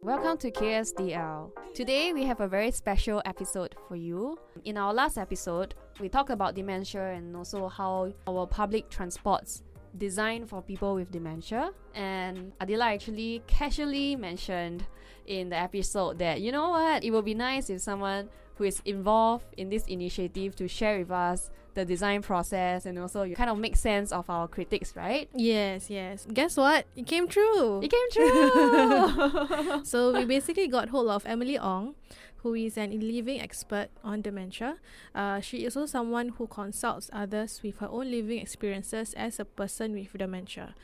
Welcome to KSDL. Today we have a very special episode for you. In our last episode, we talked about dementia and also how our public transports designed for people with dementia. And Adila actually casually mentioned in the episode that, you know what, it would be nice if someone who is involved in this initiative to share with us the design process and also you kind of make sense of our critics, right? Yes. Guess what? It came true. It came true! So we basically got hold of Emily Ong, who is an living expert on dementia. She is also someone who consults others with her own living experiences as a person with dementia.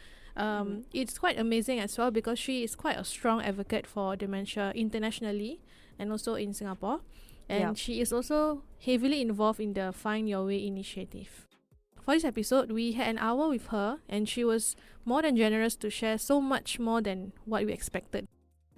It's quite amazing as well because she is quite a strong advocate for dementia internationally and also in Singapore. And she is also heavily involved in the Find Your Way initiative. For this episode, we had an hour with her and she was more than generous to share so much more than what we expected.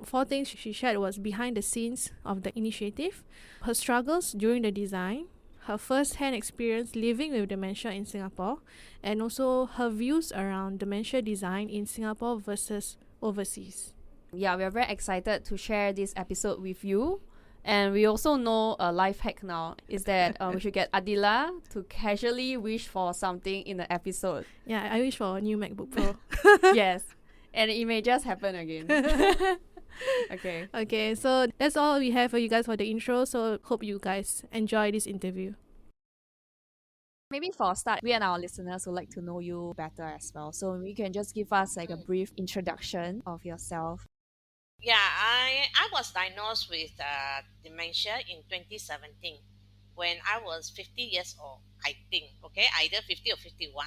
4 things she shared was behind the scenes of the initiative, her struggles during the design, her first-hand experience living with dementia in Singapore, and also her views around dementia design in Singapore versus overseas. Yeah, we are very excited to share this episode with you. And we also know a life hack now is that we should get Adila to casually wish for something in the episode. Yeah, I wish for a new MacBook Pro. Yes. And it may just happen again. Okay, so that's all we have for you guys for the intro. So hope you guys enjoy this interview. Maybe for a start, we and our listeners would like to know you better as well. So you can just give us like a brief introduction of yourself. Yeah, I was diagnosed with dementia in 2017 when I was 50 years old, I think. Okay, either 50 or 51.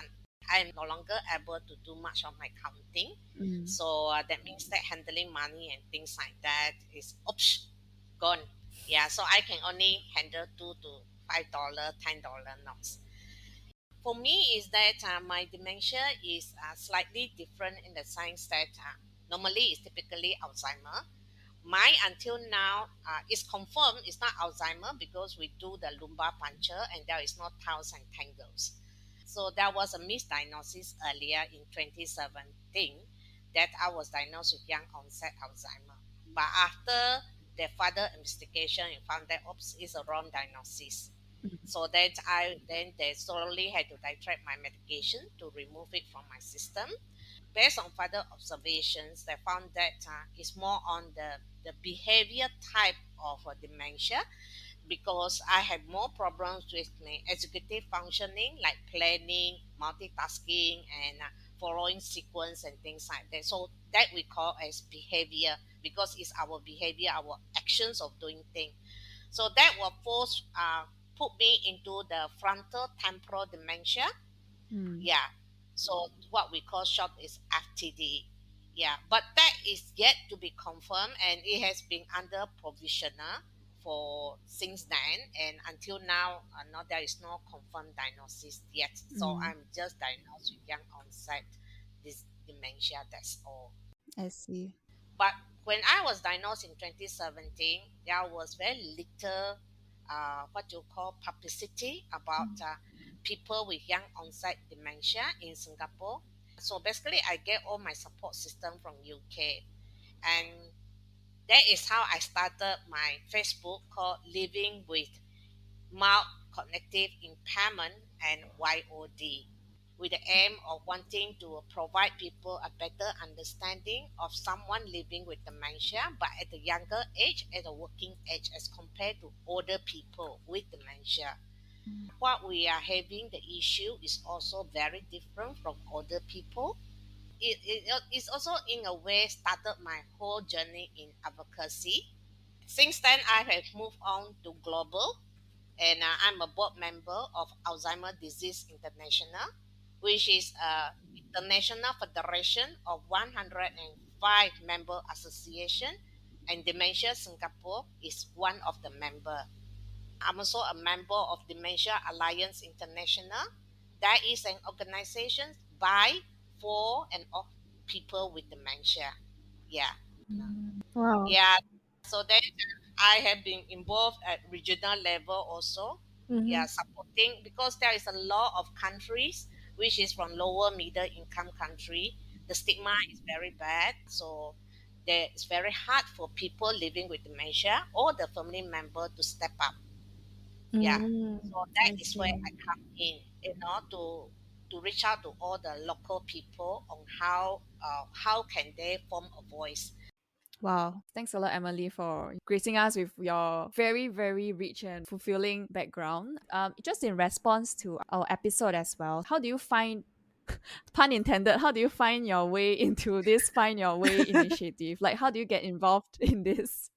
I'm no longer able to do much of my counting. So that means that handling money and things like that is gone. Yeah, so I can only handle $2 to $5, $10 notes. For me, is that my dementia is slightly different in the sense that normally it's typically Alzheimer. Mine until now is confirmed it's not Alzheimer because we do the lumbar puncture and there is no tiles and tangles. So there was a misdiagnosis earlier in 2017 that I was diagnosed with young onset Alzheimer. But after the further investigation, we found that it's a wrong diagnosis. So that then they slowly had to titrate my medication to remove it from my system. Based on further observations, they found that it's more on the behavior type of dementia because I have more problems with my executive functioning, like planning, multitasking, and following sequence and things like that. So that we call as behavior because it's our behavior, our actions of doing things. So that will put me into the frontal temporal dementia. Yeah. So what we call short is FTD. Yeah. But that is yet to be confirmed and it has been under provisional for since then and until now no there is no confirmed diagnosis yet. So I'm just diagnosed with young onset this dementia, that's all. I see. But when I was diagnosed in 2017, there was very little, what you call publicity about people with young onset dementia in Singapore. So basically, I get all my support system from UK, and that is how I started my Facebook called Living with Mild Cognitive Impairment and YOD, with the aim of wanting to provide people a better understanding of someone living with dementia, but at a younger age, at a working age, as compared to older people with dementia. What we are having, the issue is also very different from older people. It's also, in a way, started my whole journey in advocacy. Since then, I have moved on to global and I'm a board member of Alzheimer Disease International, which is a international federation of 105 member association, and Dementia Singapore is one of the member. I'm also a member of Dementia Alliance International. That is an organization by, for, and of people with dementia. Yeah. Wow. Yeah, so then I have been involved at regional level also. Yeah, supporting because there is a lot of countries which is from lower middle income country. The stigma is very bad. So that it's very hard for people living with dementia or the family member to step up. Yeah. Mm, So that I is where see. I come in, to reach out to all the local people on how can they form a voice. Wow. Thanks a lot, Emily, for gracing us with your very, very rich and fulfilling background. Just in response to our episode as well, how do you find, pun intended, how do you find your way into this Find Your Way initiative? Like, how do you get involved in this?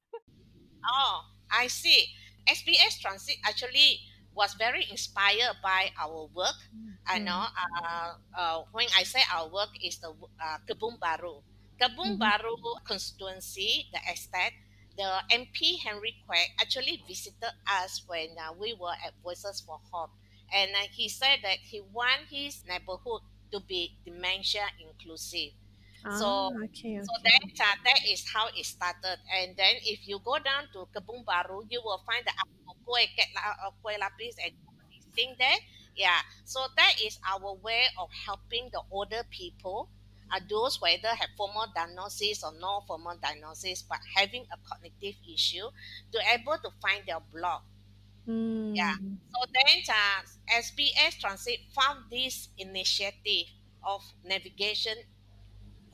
Oh, I see. SBS Transit actually was very inspired by our work. I know. Mm. When I say our work is the Kebun Baru. Kebun Mm-hmm. Baru constituency, the estate, the MP Henry Quek actually visited us when we were at Voices for Hope. And he said that he want his neighborhood to be dementia inclusive. Ah, So okay, so okay. that is how it started. And then if you go down to Kebun Baru, you will find the kue lapis and all these things there. Yeah. So that is our way of helping the older people, those whether have formal diagnosis or no formal diagnosis, but having a cognitive issue, to able to find their block. Yeah. Mm. So then SBS Transit found this initiative of navigation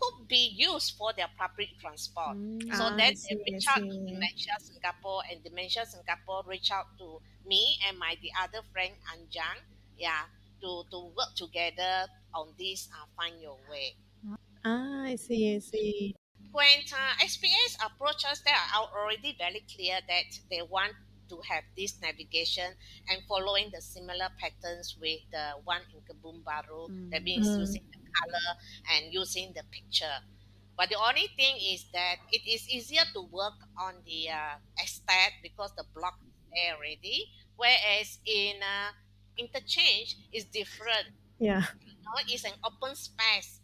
could be used for their public transport. So Ah, Mm. then I they see, I reach out to see. Dementia Singapore, and Dementia Singapore reach out to me and my the other friend Anjang, yeah, to work together on this Find Your Way. Ah, I see, I see. When SPS approach us, they are already very clear that they want to have this navigation and following the similar patterns with the one in Kebun Baru. That Mm. means Mm. using the color and using the picture. But the only thing is that it is easier to work on the estate because the block is there already. Whereas in interchange is different. Yeah. It's an open space,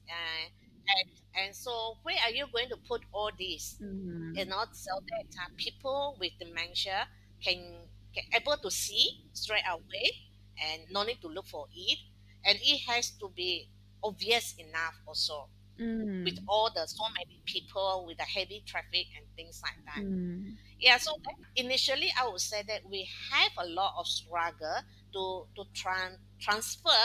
and so where are you going to put all this? Mm. So that people with dementia can able to see straight away and no need to look for it, and it has to be obvious enough also with Mm. all the so many people with the heavy traffic and things like that. Mm. Yeah, so that initially I would say that we have a lot of struggle to transfer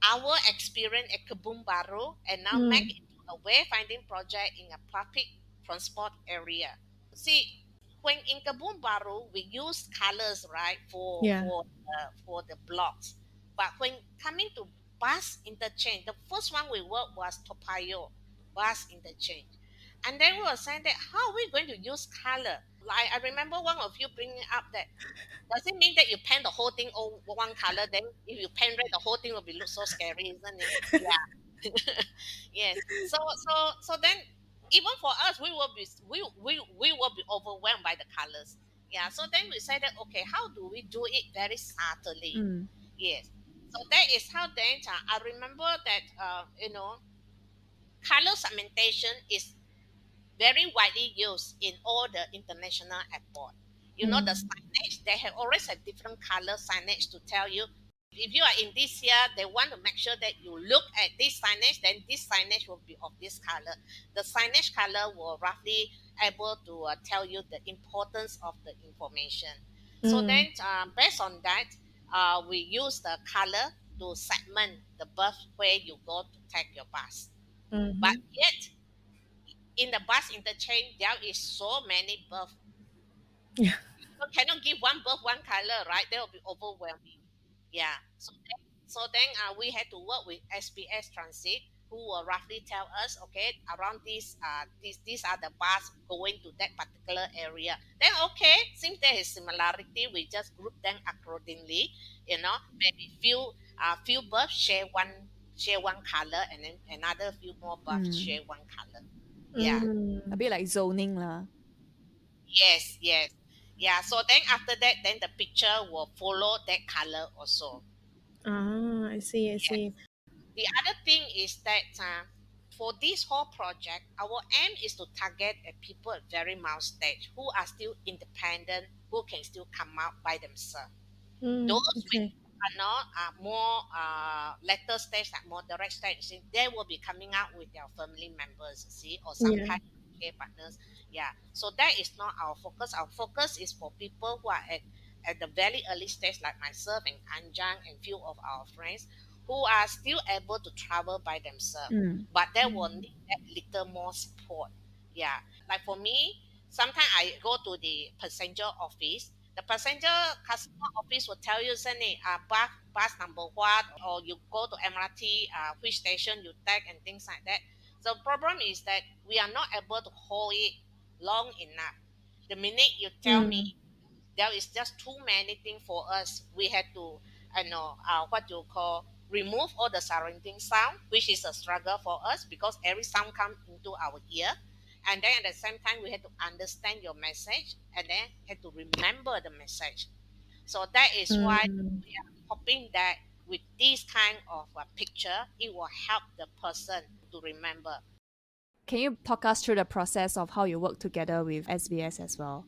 our experience at Kebun Baru and now make Mm. it into a wayfinding project in a public transport area. See, when in Kebun Baru we use colors, right, Yeah. for the blocks, but when coming to bus interchange, the first one we worked was Topayo bus interchange, and then we were saying that how are we going to use color? Like I remember one of you bringing up that does it mean that you paint the whole thing all one color? Then if you paint red, the whole thing will be look so scary, isn't it? Yeah. Yes. So then even for us, we will be overwhelmed by the colors. Yeah. So then we said that okay, how do we do it very subtly? Mm. Yes. So that is how then I remember that color segmentation is very widely used in all the international airport. You know the Mm. signage, they have always have different color signage to tell you if you are in this year, they want to make sure that you look at this signage, then this signage will be of this color. The signage color will roughly able to tell you the importance of the information. So Mm. then, based on that, we use the color to segment the bus where you go to take your bus. But Mm-hmm. yet, in the bus interchange, there is so many buffs. Yeah. You cannot give one buff one color, right? That will be overwhelming. Yeah. So then we had to work with SPS Transit, who will roughly tell us, okay, around these are the bus going to that particular area. Then okay, since there is similarity, we just group them accordingly. Maybe few bus share one color, and then another few more bus Mm. share one color. Yeah. A Mm. bit like zoning lah. Yes, yes. Yeah, so then after that, then the picture will follow that color also. Ah, I see, I Yes. see. The other thing is that for this whole project, our aim is to target people at very mild stage who are still independent, who can still come out by themselves. Mm. Those with Okay. more later stage, like moderate stage, see, they will be coming out with their family members, see, or Yeah. sometimes care partners. Yeah. So that is not our focus. Our focus is for people who are at the very early stage, like myself and Anjang and few of our friends who are still able to travel by themselves, Mm. but they will need that little more support. Yeah. Like for me, sometimes I go to the passenger office. The passenger customer office will tell you, Sunny, bus number what, or you go to MRT, which station you take, and things like that. The problem is that we are not able to hold it long enough. The minute you tell Mm. me there is just too many things for us, we had to, what you call, remove all the surrounding sound, which is a struggle for us because every sound comes into our ear. And then at the same time, we had to understand your message and then had to remember the message. So that is why Mm. we are hoping that with this kind of picture, it will help the person to remember. Can you talk us through the process of how you work together with SBS as well?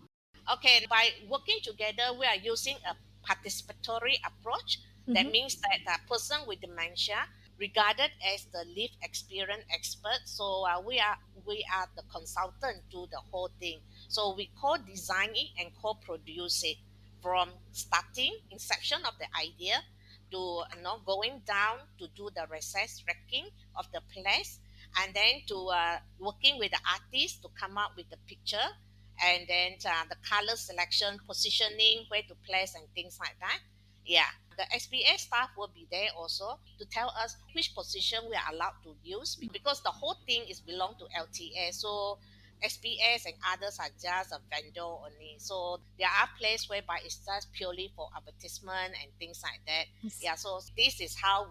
Okay, by working together, we are using a participatory approach. That Mm-hmm. means that a person with dementia regarded as the lived experience expert. So we are the consultant to the whole thing. So we co-design it and co-produce it from starting inception of the idea to going down to do the recess tracking of the place, and then to working with the artist to come up with the picture, and then the color selection, positioning, where to place, and things like that. Yeah, the SBS staff will be there also to tell us which position we are allowed to use because the whole thing is belong to LTA. So SBS and others are just a vendor only. So there are places whereby it's just purely for advertisement and things like that. Yes. Yeah, so this is how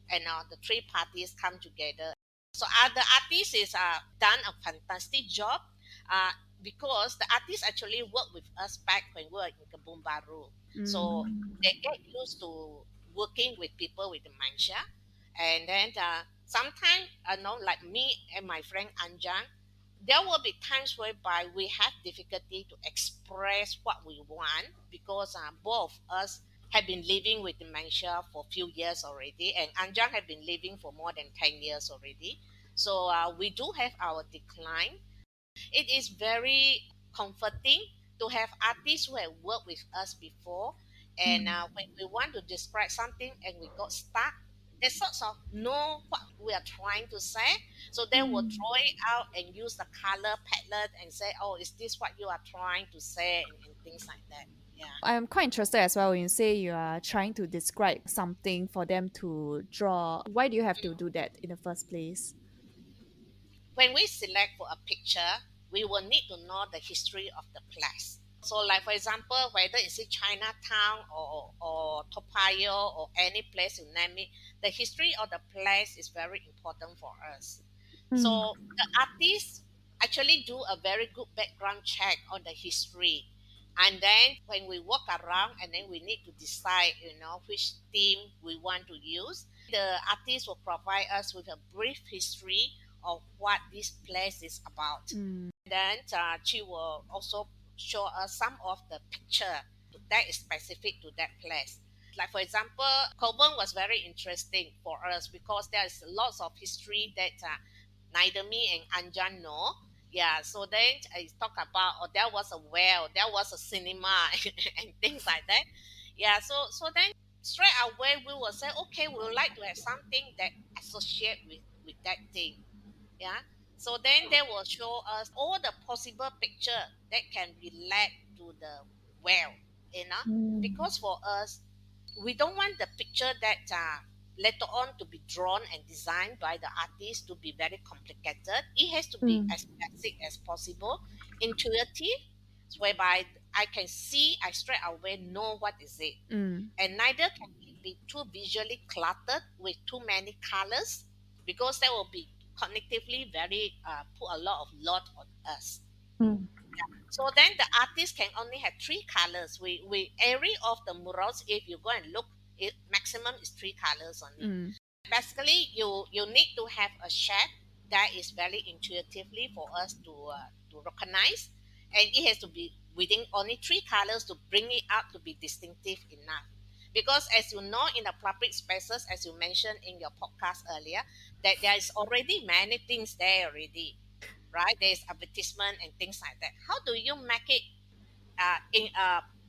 the three parties come together. So the artist is done a fantastic job. Uh, because the artists actually work with us back when we were in Kebun Baru. So Mm. they get used to working with people with dementia. And then sometimes, like me and my friend Anjang, there will be times whereby we have difficulty to express what we want because both of us have been living with dementia for a few years already, and Anjang have been living for more than 10 years already. So we do have our decline. It is very comforting to have artists who have worked with us before. And when we want to describe something and we got stuck, they sort of know what we are trying to say. So they will Mm. draw it out and use the color palette and say, oh, is this what you are trying to say? And things like that. Yeah. I'm quite interested as well when you say you are trying to describe something for them to draw. Why do you have to do that in the first place? When we select for a picture, we will need to know the history of the place. So, like for example, whether it's in Chinatown or Toa Payoh or any place you name it, the history of the place is very important for us. Mm. So the artists actually do a very good background check on the history. And then when we walk around and then we need to decide, which theme we want to use, the artist will provide us with a brief history of what this place is about. Mm. Then she will also show us some of the picture that is specific to that place. Like for example, Coburn was very interesting for us because there's lots of history that neither me and Anjan know. Yeah, so then I talk about, oh, there was a well, there was a cinema, and things like that. Yeah, so then straight away we will say, okay, we would like to have something that associate with that thing. Yeah. So then they will show us all the possible picture that can relate to the well, Mm. because for us, we don't want the picture that later on to be drawn and designed by the artist to be very complicated. It has to be Mm. as basic as possible, intuitive, whereby I can see, I straight away know what is it, Mm. and neither can it be too visually cluttered with too many colors because that will be cognitively very put a lot of load on us. Mm. So then the artist can only have three colors. We every of the murals, if you go and look, it maximum is three colors only. Mm. Basically, you need to have a shape that is very intuitively for us to recognize, and it has to be within only three colors to bring it out to be distinctive enough. Because as you know, in the public spaces, as you mentioned in your podcast earlier, that there is already many things there already. right? There's advertisement and things like that. How do you make it in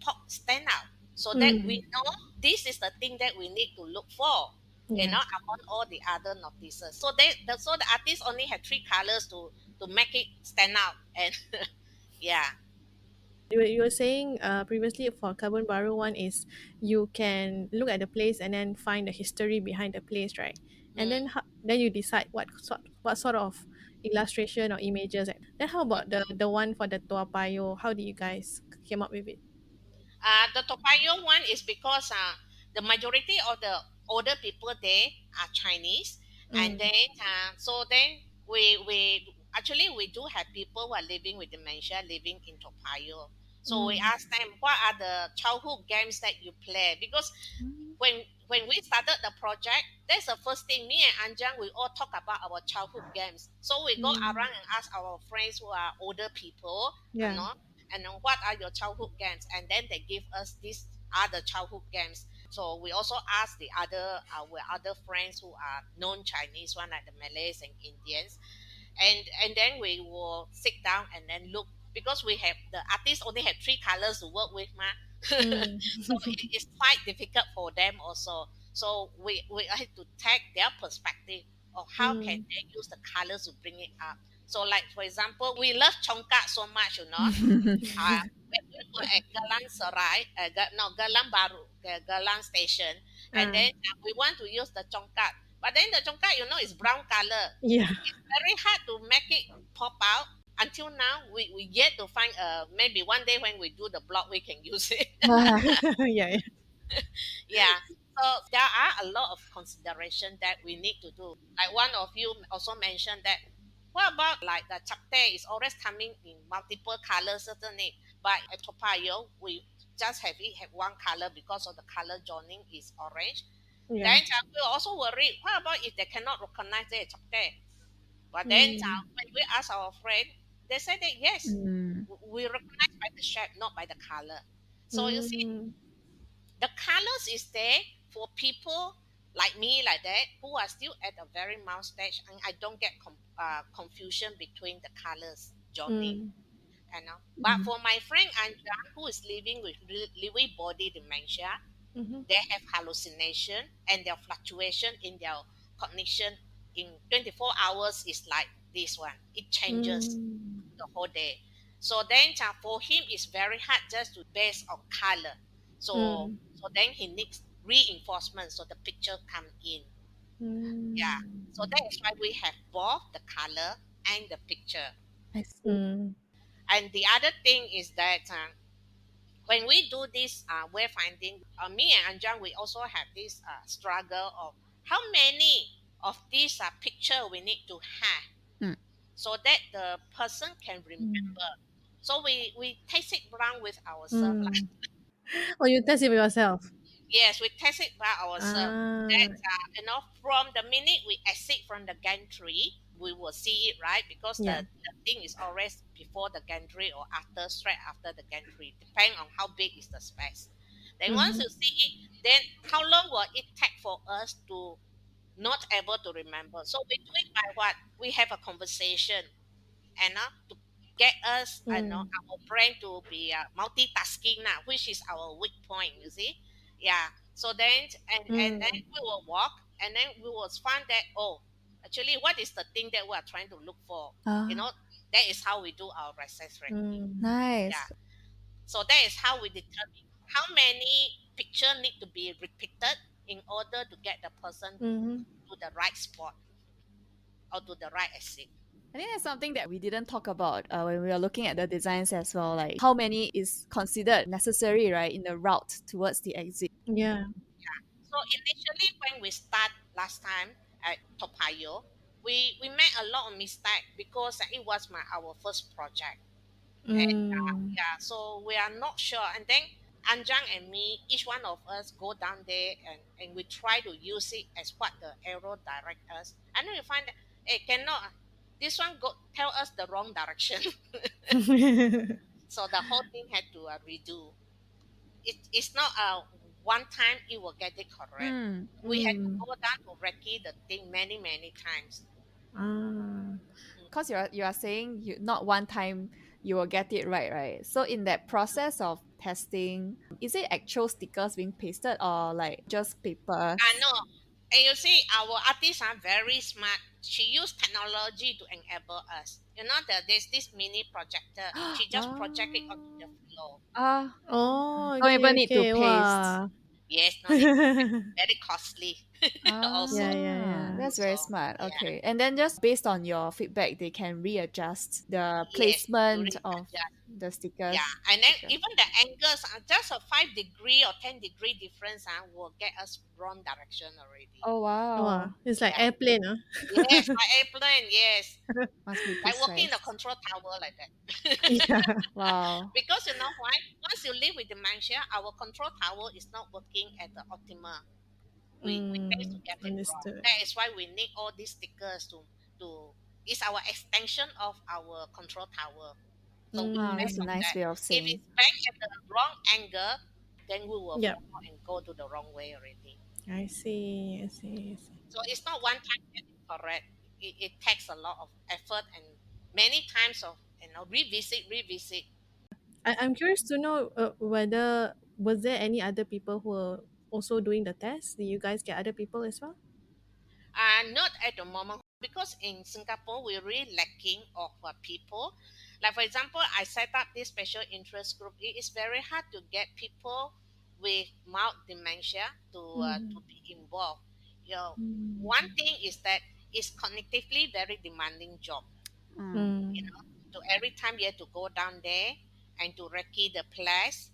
pop stand out so that we Mm. know this is the thing that we need to look for, Yeah. among all the other notices. So so the artist only had three colors to make it stand out, and yeah. You were saying previously for Carbon Baru one is you can look at the place and then find the history behind the place, right? And then Mm. then you decide what sort of illustration or images. Then how about the one for the Toa Payoh? How do you guys came up with it? The Toa Payoh one is because the majority of the older people there are Chinese, and Mm. then then we do have people who are living with dementia living in Toa Payoh. So we Mm. ask them what are the childhood games that you play, because Mm. when we started the project, that's the first thing. Me and Anjang, we all talk about our childhood games. So we go Mm. around and ask our friends who are older people, you Yeah. know, and then what are your childhood games, and then they give us these other childhood games. So we also ask the other our other friends who are non-Chinese one, like the Malays and Indians, and then we will sit down and then look, because we have the artists only have three colors to work with ma. Mm. So it's quite difficult for them also. So we have to take their perspective of how can Mm. they use the colors to bring it up. So like for example, we love Chongkat so much, when we were at Galang Serai, no, Galang Baru, Galang station, and Ah. then we want to use the Chongkat, but then the Chongkat, is brown color. Yeah. It's very hard to make it pop out. Until now, we yet to find maybe one day when we do the blog, we can use it. Yeah. Yeah. Yeah. So there are a lot of consideration that we need to do. Like one of you also mentioned that what about like the chapte is always coming in multiple colors, certainly. But at Topayo, we just have one color because of the color joining is orange. Yeah. Then we also worried, what about if they cannot recognize the chapte? But then Mm. when we ask our friend, they said that yes, Mm. we recognize by the shape, not by the color. So you see, Mm. the colors is there for people like me, like that, who are still at a very mild stage, and I don't get confusion between the colors joining, Mm. But for my friend Anja, who is living with Lewy body dementia, Mm-hmm. they have hallucination and their fluctuation in their cognition in 24 hours is like this one. It changes Mm. the whole day. So then for him it's very hard just to base on color. So Mm. so then he needs reinforcement so the picture come in. Yeah. Mm. So that is why we have both the color and the picture. I see. Mm. And the other thing is that when we do this wayfinding, me and Anjang, we also have this struggle of how many of these picture we need to have Mm. so that the person can Mm. remember. So we test it around with ourselves. Like, Mm. Oh, you test it for yourself. yes, we test it by ourselves. Ah. That from the minute we exit from the gantry, we will see it, right? Because Yeah. the thing is always before the gantry or after, straight after the gantry, depending on how big is the space. Then once Mm-hmm. you see it, then how long will it take for us to not able to remember? So we do it by what? We have a conversation, and to get us, Mm. our brain to be multitasking now, which is our weak point. You see, yeah. So then, and then Mm. we will walk, and then we will find that, oh, actually, what is the thing that we are trying to look for? You Ah, know, that is how we do our research ranking. Mm. Yeah. nice. So that is how we determine how many picture need to be repeated in order to get the person Mm-hmm. to the right spot or to the right exit. I think that's something that we didn't talk about when we were looking at the designs as well. Like how many is considered necessary, right, in the route towards the exit. Yeah. So initially, when we start last time at Topayo, we made a lot of mistake because it was our first project, and Mm. yeah, so we are not sure. And then Anjang and me, each one of us go down there and we try to use it as what the arrow direct us, and then we find that cannot. This one go tell us the wrong direction, so the whole thing had to redo. It's not one time it will get it correct. Mm. We had to Mm. go down to recce the thing many times. Ah. because you are saying you not one time you will get it right, right? So in that process of testing, is it actual stickers being pasted or like just I papers? know. And you see, our artists are very smart. She used technology to enable us. You know that there's this mini projector. She just project it onto the Wow. floor. Ah, Oh, don't okay, even need to okay. paste. Wow. Yes, no need to pay. Very costly also. Yeah, yeah, Ah, yeah. that's So very smart. yeah, Okay. And then just based on your feedback, they can readjust the yes, placement during of adjust. the Yeah, stickers. and then Sticker. even the angles, just a 5 degree or 10 degree difference, will get us wrong direction already. Oh Wow. wow. It's like Yeah. airplane, huh? Yes, my airplane. Yes, Must be like working in a precise. control tower like that. Yeah. Wow. Because you know why? Once you live with dementia, our control tower is not working at the optimal. We tend to get it wrong. Understood. That is why we need all these stickers to it's our extension of our control tower. So we Wow, that's base a Mm. on nice that. way of If saying. it's bang at the wrong angle, then we will Yep. fall out and go to the wrong way already. I see. I see. I see. So it's not one time get it correct. It takes a lot of effort and many times of revisit. I'm curious to know whether was there any other people who were also doing the test? Did you guys get other people as well? Not at the moment because in Singapore we're really lacking of people. Like for example, I set up this special interest group. It is very hard to get people with mild dementia to Mm-hmm. be involved. You know, one Mm-hmm. thing is that it's cognitively very demanding job. Mm. You know, so every time you have to go down there and to recce the place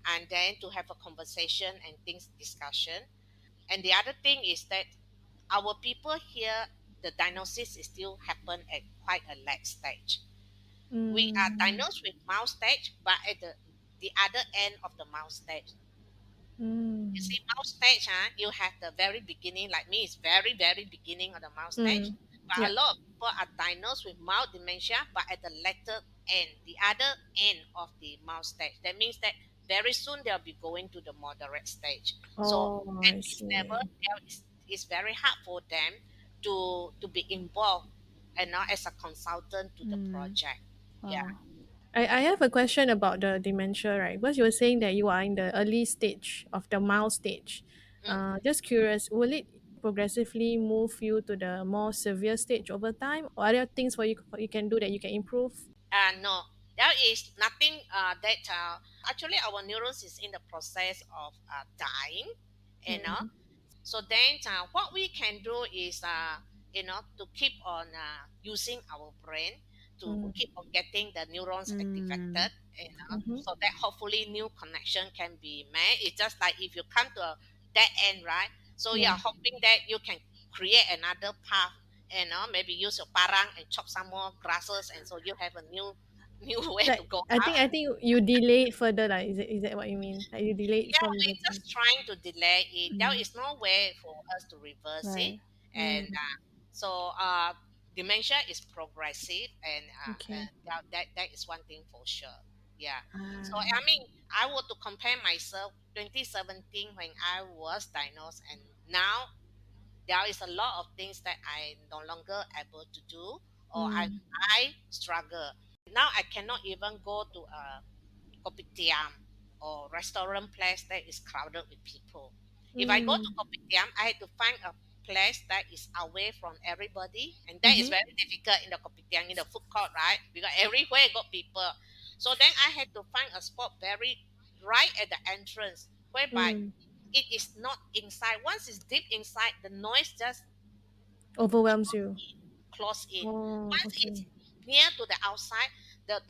and then to have a conversation and things discussion. And the other thing is that our people here, the diagnosis is still happen at quite a late stage. We are Mm. diagnosed with mouse stage, but at the other end of the mouse stage. You Mm. see, mouse stage, you have the very beginning, like me, it's very, very beginning of the mouse stage. Mm. But a Yep. lot of people are diagnosed with mild dementia, but at the later end, the other end of the mouse stage. That means that very soon they'll be going to the moderate stage. So Oh, at I this level, see. it's very hard for them to be involved and not as a consultant to the Mm. project. Yeah. Wow. I have a question about the dementia, right? Because you were saying that you are in the early stage of the mild stage. Mm. Just curious, will it progressively move you to the more severe stage over time, or are there things what you can do that you can improve? No, there is nothing that actually our neurons is in the process of dying, you know. Mm-hmm. So then what we can do is to keep on using our brain to keep on getting the neurons Mm. activated, Mm-hmm. so that hopefully new connection can be made. It's just like if you come to a dead end, right? So Yeah. you're hoping that you can create another path, maybe use your parang and chop some more grasses, and so you have a new way to Like go I out. think you delay it further, like is that what you mean? Like you delay it Yeah, from the we're time. just trying to delay it. There Mm. is no way for us to reverse it, Right. and Mm, so dementia is progressive, and okay. that is one thing for sure. Yeah. So Ah. I mean, I were to compare myself 2017 when I was diagnosed, and now there is a lot of things that I no longer able to do, or Mm, I struggle. Now I cannot even go to a kopitiam or restaurant place that is crowded with people. If I go to mm, kopitiam, I have to find a place that is away from everybody, and that is mm-hmm, very difficult in the kopitiam in the food court, right? Because everywhere got people. So then I had to find a spot very right at the entrance, whereby mm. it is not inside. Once it's deep inside, the noise just Overwhelms you. close in. Oh, Once it's okay. near to the outside, the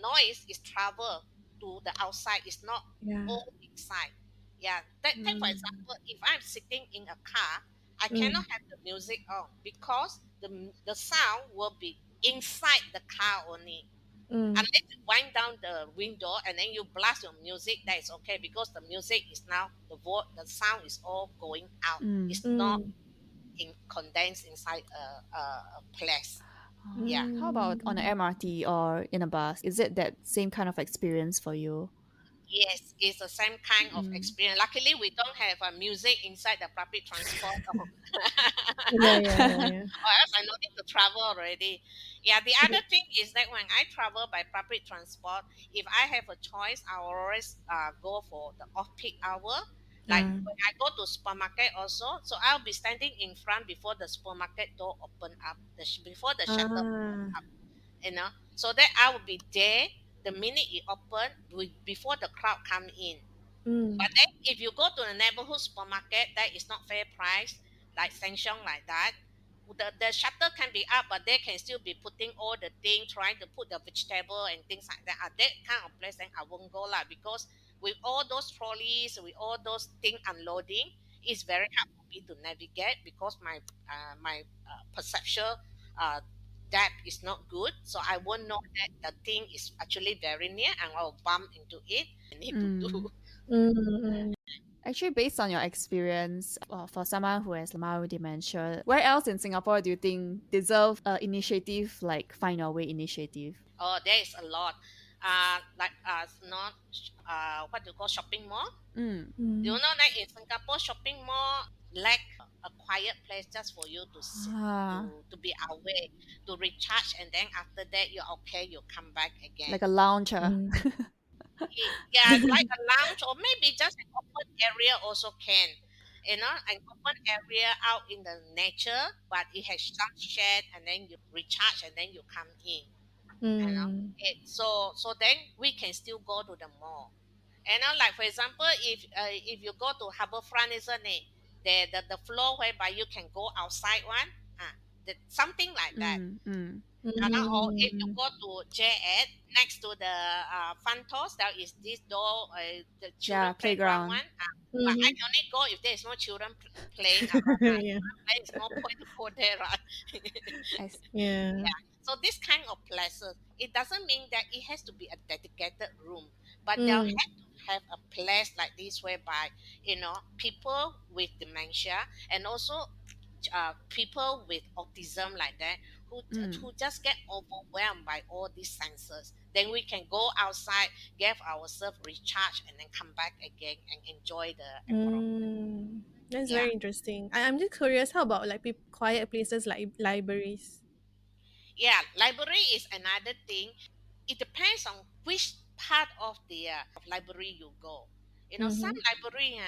noise is travel to the outside. It's not Yeah. all inside. Yeah. Take for Mm, example, if I'm sitting in a car, I cannot mm, have the music on because the sound will be inside the car only. mm, Unless you wind down the window and then you blast your music, that is okay because the music is now the sound is all going out. Mm. It's not mm, condensed inside a place. Oh. Yeah. How about on an mm. MRT or in a bus? Is it that same kind of experience for you? Yes, it's the same kind of Mm. experience. Luckily, we don't have music inside the public transport, or Yeah, yeah, yeah, yeah. else I no need to travel already. Yeah, the other thing is that when I travel by public transport, if I have a choice, I will always go for the off-peak hour. Like Ah. when I go to supermarket also, so I'll be standing in front before the supermarket door open up, before the shutter Ah. up, so that I will be there the minute it open, before the crowd come in. Mm. But then if you go to a neighborhood supermarket that is not fair price, like Sheng like that, the shutter can be up, but they can still be putting all the thing, trying to put the vegetable and things like that. That kind of place, then I won't go lah, because with all those trolleys, with all those thing unloading, it's very hard for me to navigate, because my perception uh, depth is not good, so I won't know that the thing is actually very near, and I'll bump into it. I need to do. Mm. Mm. Mm. Actually, based on your experience, for someone who has mild dementia, where else in Singapore do you think deserve an initiative like Find Your Way initiative? Oh, there is a lot. Like not what you call shopping mall. Mm. You Mm. know that in Singapore, shopping mall lack a quiet place just for you to sit, Ah, to be away, to recharge, and then after that you're okay. You come back again. like a lounge. Mm. Yeah, like a lounge, or maybe just an open area also can. An open area out in the nature, but it has some shade, and then you recharge, and then you come in. Mm. So then we can still go to the mall. Like for example, if you go to Harbourfront, isn't it? The floor whereby you can go outside one, something like that. Mm, mm. Or if you Mm. go to J8, next to the Fantos, there is this door, the children Yeah, playground playground. one. But I Mhm. can only go if there is no children playing around. Yeah. There is no point to go there, right? I Yeah. Yeah. So this kind of places, it doesn't mean that it has to be a dedicated room, but they'll Mm. have to have a place like this whereby people with dementia, and also people with autism like that, mm, who just get overwhelmed by all these senses. Then we can go outside, give ourselves recharge, and then come back again and enjoy the environment. Mm. That's Yeah. very interesting. I'm just curious. How about like quiet places like libraries? Yeah, library is another thing. It depends on which part of the library you go. Some Mm-hmm. library,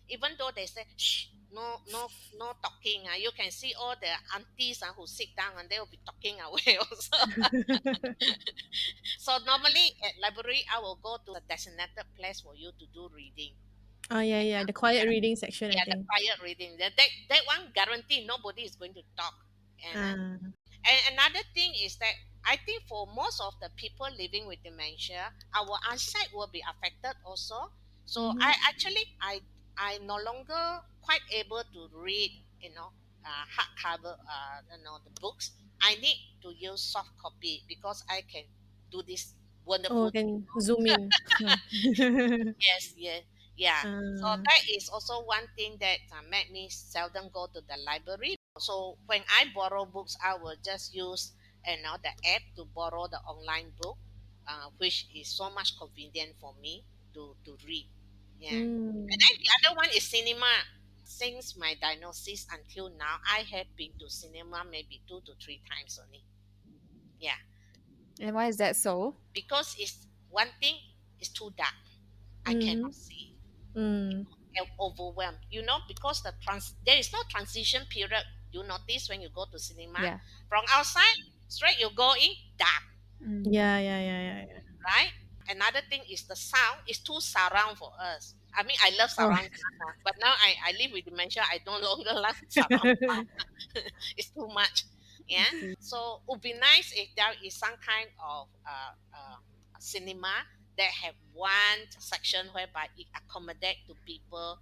even though they say shh, no, no, no talking, you can see all the aunties who sit down and they will be talking away also. So normally at library, I will go to a designated place for you to do reading. Oh yeah, yeah. The quiet Yeah, reading section, I yeah, the think. quiet reading. That one guarantee nobody is going to talk. And Ah. And another thing is that I think for most of the people living with dementia, our eyesight will be affected also. So Mm-hmm. I no longer quite able to read, hardcover, the books. I need to use soft copy, because I can do this Oh, wonderful thing. can zoom in. Huh. Yes, yeah, yeah. So Ah. that is also one thing that made me seldom go to the library. So when I borrow books, I will just use the app to borrow the online book, which is so much convenient for me to read. Yeah. And Mm. then the other one is cinema. Since my diagnosis until now, I have been to cinema maybe 2 to 3 times only. Yeah, and why is that so? because it's one thing, it's too dark. I Mm-hmm. cannot see. Mm. Overwhelmed, because there is no transition period. You notice when you go to cinema, Yeah. from outside straight you go in dark, Mm. Yeah, yeah, yeah, yeah, yeah. right? Another thing is the sound is too surround for us. I mean, I love Oh. surround sound, but now I live with dementia. I no longer love surround sound. It's too much. I Yeah. see. So it would be nice if there is some kind of cinema that have one section whereby it accommodate to people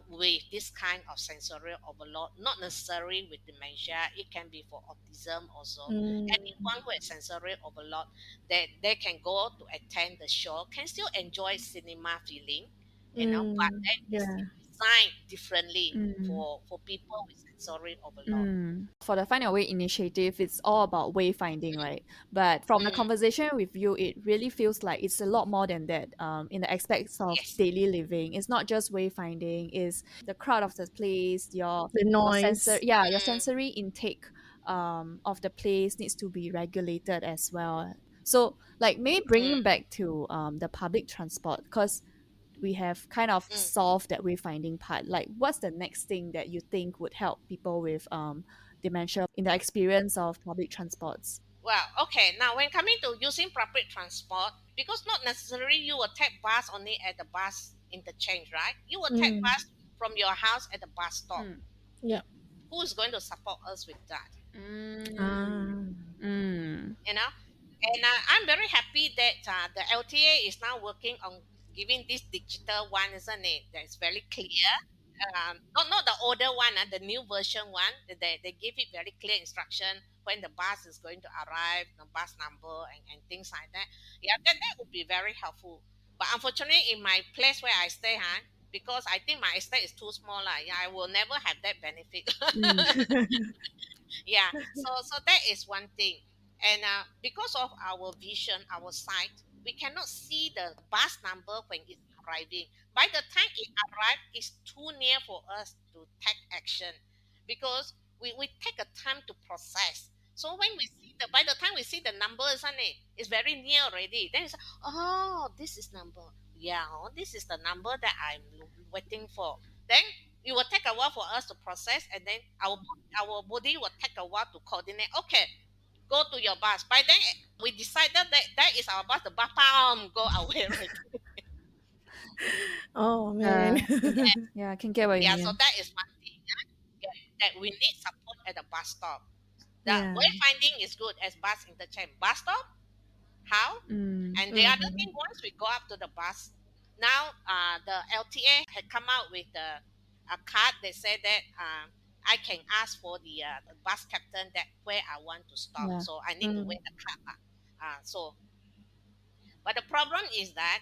with this kind of sensory overload, not necessarily with dementia. It can be for autism also. Mm. Anyone with sensory overload, that they can go to attend the show, can still enjoy cinema feeling, but Mm. then it's Yeah. designed differently Mm. for people with sensory overload. Mm. For the Find Your Way initiative, it's all about wayfinding, right? But from the Mm, conversation with you, it really feels like it's a lot more than that. In the aspects of yes. daily living, it's not just wayfinding; it's the crowd of the place, The your sensor, noise. yeah, your Mm, sensory intake. of the place needs to be regulated as well. So, like maybe Mm, bringing back to the public transport, because we have kind of mm. solved that wayfinding part. Like, what's the next thing that you think would help people with dementia in the experience of public transports? Well, okay. Now, when coming to using public transport, because not necessarily you will take bus only at the bus interchange, right? You will take Mm. bus from your house at the bus stop. Mm. Yep. Who is going to support us with that? Mm. Ah. Mm. You know, and I'm very happy that the LTA is now working on giving this digital one, isn't it? That's very clear. Not the older one, the new version one. They give it very clear instruction when the bus is going to arrive, the bus number, and things like that. Yeah, that would be very helpful. But unfortunately, in my place where I stay, because I think my estate is too small, yeah, I will never have that benefit. Mm. Yeah, so that is one thing. And because of our vision, our sight, we cannot see the bus number when it's arriving. By the time it arrives, it's too near for us to take action, because we take a time to process. So when we see the by the time we see the number, isn't it? It's very near already. Then it's, oh, this is number. Yeah, oh, this is the number that I'm waiting for. Then it will take a while for us to process, and then our body will take a while to coordinate. Okay, go to your bus. By then, we decided that that is our bus. The bus, bam, go away already. Oh man. Yeah, yeah, I can get what you Yeah, so mean. that is one thing. Yeah, that we need support at the bus stop. The Yeah. wayfinding is good as bus interchange. Bus stop, how? Mm. And the other Mm-hmm. thing, once we go up to the bus, now the LTA had come out with a card. They said that I can ask for the bus captain that where I want to stop. Yeah. So I need to Mm. wear the card. But the problem is that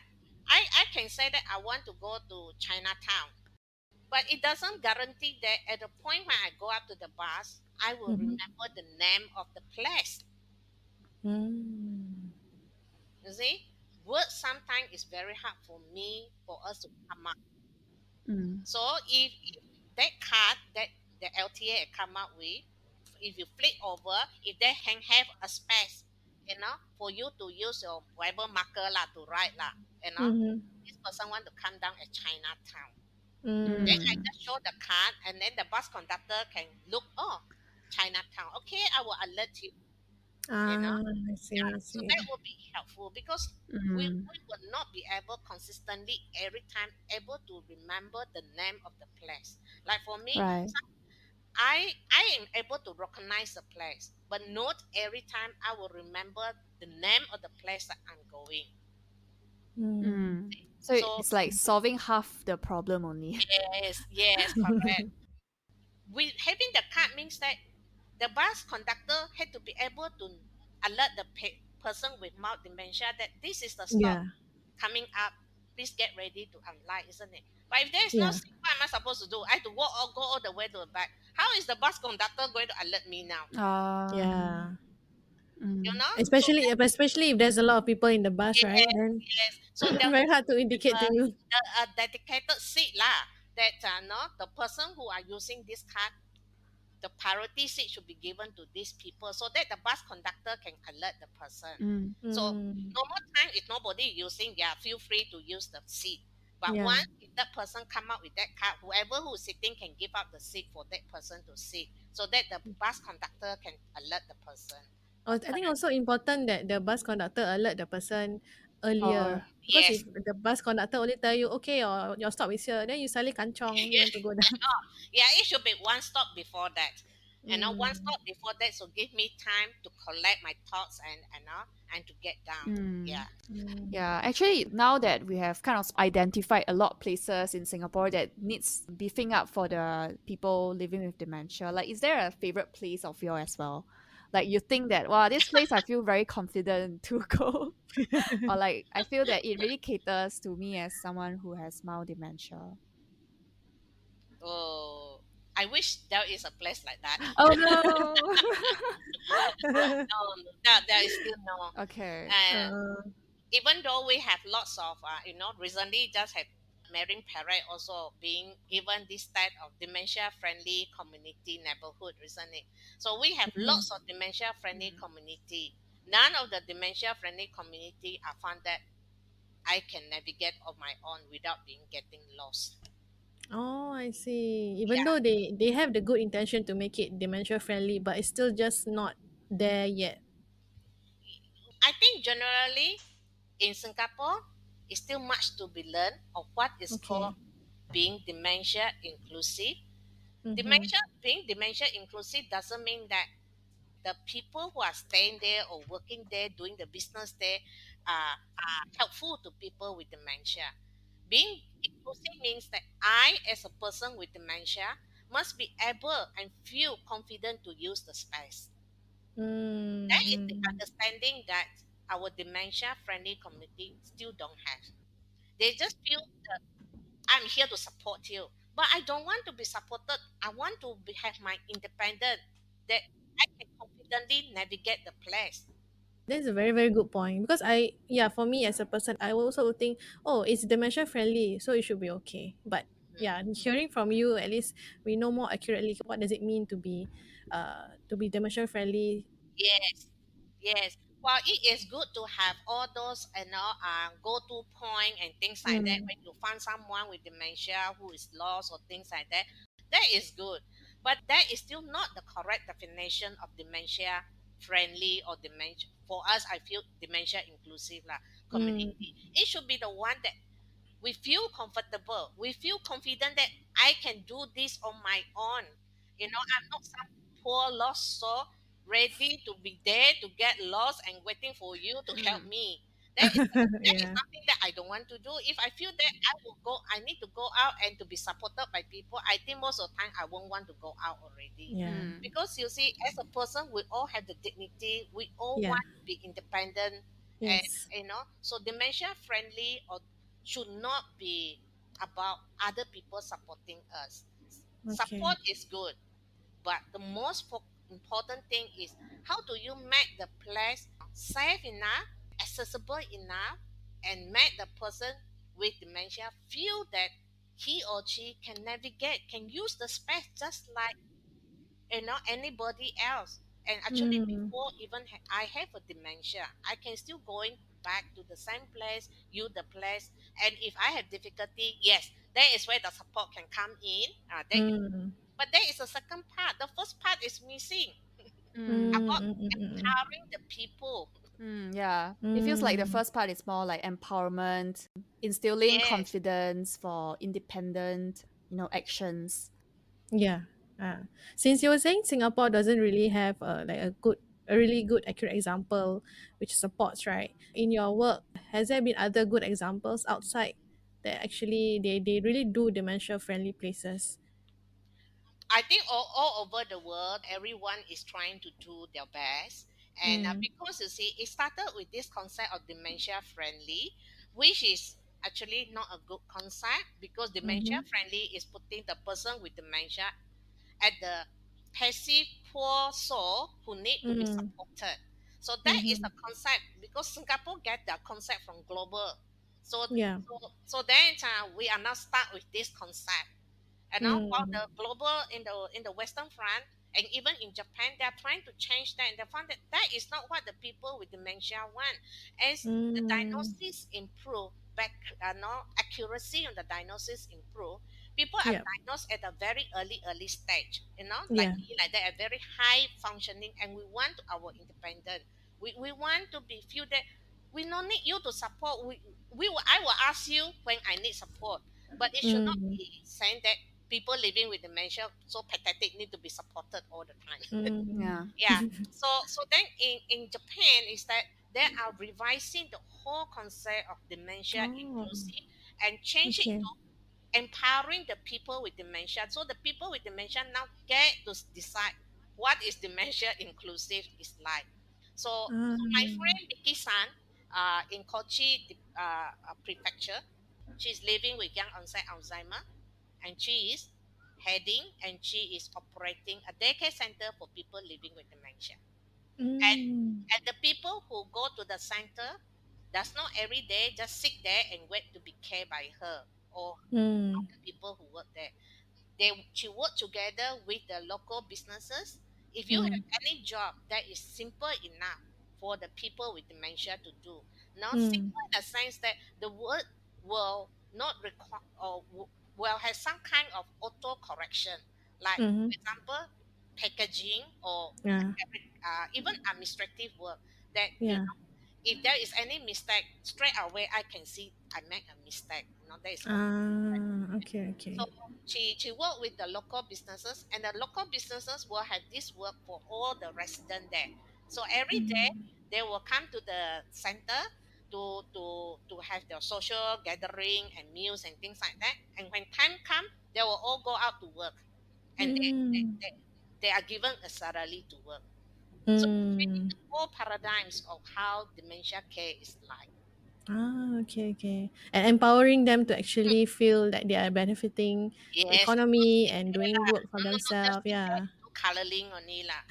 I can say that I want to go to Chinatown, but it doesn't guarantee that at the point when I go up to the bus, I will Mm-hmm. remember the name of the place. Mm. You see, words sometimes is very hard for me for us to come up. Mm. So if that card that the LTA come up with, if you flip over, if they can have a space, for you to use your whatever marker lah to write lah, you know, Mm-hmm. this person want to come down at Chinatown. Then Mm. I Mm. just show the card, and then the bus conductor can look. Oh, Chinatown. Okay, I will alert you. You know. Ah, I see, Yeah, I so see. that will be helpful, because Mm. we will not be able consistently every time able to remember the name of the place. Like for me, Right. I am able to recognize the place, but not every time I will remember the name of the place that I'm going. Mm. Mm. So So it's like solving half the problem only. yes, correct. With having the card means that the bus conductor had to be able to alert the person with mild dementia that this is the stop Yeah, coming up. Please get ready to unload, isn't it? But if there is no yeah, seat, what am I supposed to do? I have to walk or go all the way to the back. How is the bus conductor going to alert me now? Um. yeah. You Mm. know? So Especially if there's a lot of people in the bus, right? yes, Then yes. So there very needs hard to to have indicate to you. a dedicated seat lah. That no, the person who are using this card, the priority seat should be given to these people, so that the bus conductor can alert the person. Mm. So Mm. normal time, if nobody using, yeah, feel free to use the seat. But Yeah. once if that person come up with that card, whoever who is sitting can give up the seat for that person to sit, so that the bus conductor can alert the person. Oh, I think also important that the bus conductor alert the person Or earlier. Because if Yes. the bus conductor only tell you, okay, your stop is here, then you suddenly kanchong, you want to go down. Oh, yeah, it should be one stop before that. One Mm. stop before that, so give me time to collect my thoughts and to get down. mm. Yeah. Mm. Yeah, actually, now that we have kind of identified a lot of places in Singapore that needs beefing up for the people living with dementia, like, is there a favorite place of yours as well? Like, you think that, wow, this place I feel very confident to go, or like I feel that it really caters to me as someone who has mild dementia. Oh, I wish there is a place like that. Oh no. No, there is still no. Okay. And uh, even though we have lots of, recently just have Marine Parade also being given this type of dementia-friendly community neighborhood recently. So we have Mm-hmm. lots of dementia-friendly community. None of the dementia-friendly community are found that I can navigate on my own without being getting lost. Oh, I see. Even Yeah, though they have the good intention to make it dementia friendly, but it's still just not there yet. I think generally in Singapore, it's still much to be learned of what is called Okay. being dementia inclusive. Mm-hmm. Dementia being dementia inclusive doesn't mean that the people who are staying there or working there, doing the business there, are helpful to people with dementia. Being inclusive means that I, as a person with dementia, must be able and feel confident to use the space. That is the Mm-hmm. understanding that our dementia friendly community still don't have. They just feel that I'm here to support you, but I don't want to be supported. I want to have my independent, that I can confidently navigate the place. That's a very, very good point. Because yeah, for me as a person, I also think, oh, it's dementia friendly, so it should be okay. But yeah, Mm. hearing from you, at least we know more accurately what does it mean to be dementia friendly. Yes, yes. Well, it is good to have all those, go-to point and things like that. Mm, When you find someone with dementia who is lost or things like that, that is good. But that is still not the correct definition of dementia friendly or dementia. For us, I feel dementia inclusive lah, mm, community. It should be the one that we feel comfortable. We feel confident that I can do this on my own. I'm not some poor lost soul ready to be there to get lost and waiting for you to help Mm. me. That is yeah, something that I don't want to do. If I feel that I need to go out and to be supported by people, I think most of the time I won't want to go out already. yeah, Mm. Because you see, as a person, we all have the dignity. We all yeah, want to be independent, and yes, so dementia friendly or should not be about other people supporting us. okay, Support is good, but the most important thing is how do you make the place safe enough, accessible enough, and make the person with dementia feel that he or she can navigate, can use the space just like anybody else. And actually, mm, before even I have a dementia, I can still going back to the same place, use the place. And if I have difficulty, yes, that is where the support can come in. mm, But there is a second part. The first part is missing Mm. about mm, mm, mm, empowering the people. Mm, yeah. It feels like the mm. first part is more like empowerment, instilling Yes, confidence for independent, actions. Yeah. Since you were saying Singapore doesn't really have a really good accurate example which supports, right? In your work, has there been other good examples outside that actually they really do dementia friendly places? I think all over the world, everyone is trying to do their best. And Mm. because you see, it started with this concept of dementia friendly, which is actually not a good concept because dementia Mm-hmm. friendly is putting the person with dementia at the passive poor soul who need to be Mm. supported. So that is Mm-hmm. a concept because Singapore get that concept from global. So Yeah. so then we are now start with this concept. And now while Mm. the global in the Western front and even in Japan, they are trying to change that and they found that that is not what the people with dementia want. As the Mm. diagnosis improve, back no accuracy on the diagnosis improve, people are Yeah. diagnosed at a very early stage, like Yeah. me, like that, a very high functioning, and we want our independent. We want to be feel that we don't need you to support. I will ask you when I need support, but it should not Mm. be saying that people living with dementia so pathetic need to be supported all the time. Mm. Yeah. Yeah. So then in Japan is that they are revising the whole concept of dementia Oh. inclusive and change it Okay. to empowering the people with dementia. So the people with dementia now get to decide what is dementia inclusive is like. So my Ah. friend Vicky San, in Kochi prefecture, she's living with young onset Alzheimer, and she is operating a daycare center for people living with dementia. And Mm. and the people who go to the center does not every day just sit there and wait to be cared by her. or Mm. other people who work there. She work together with the local businesses. If you have Mm. any job that is simple enough for the people with dementia to do, not Mm. simple in the sense that the word will not require or will have some kind of auto correction, like Mm-hmm. for example, packaging or Yeah. even administrative work. That Yeah. if there is any mistake, straight away I can see I make a mistake. That is auto. Ah, okay, So okay. she worked with the local businesses, and the local businesses will have this work for all the residents there. So every day Mm. they will come to the center to have their social gathering and meals and things like that. And when time comes, they will all go out to work, and Mm. they are given a salary to work. So changing Mm. the whole paradigms of how dementia care is like. Ah, okay, okay. And empowering them to actually feel that they are benefiting the Yes, not economy sit and there doing lah. work for No, no, no, just themselves. sit there Yeah. and do coloring only lah.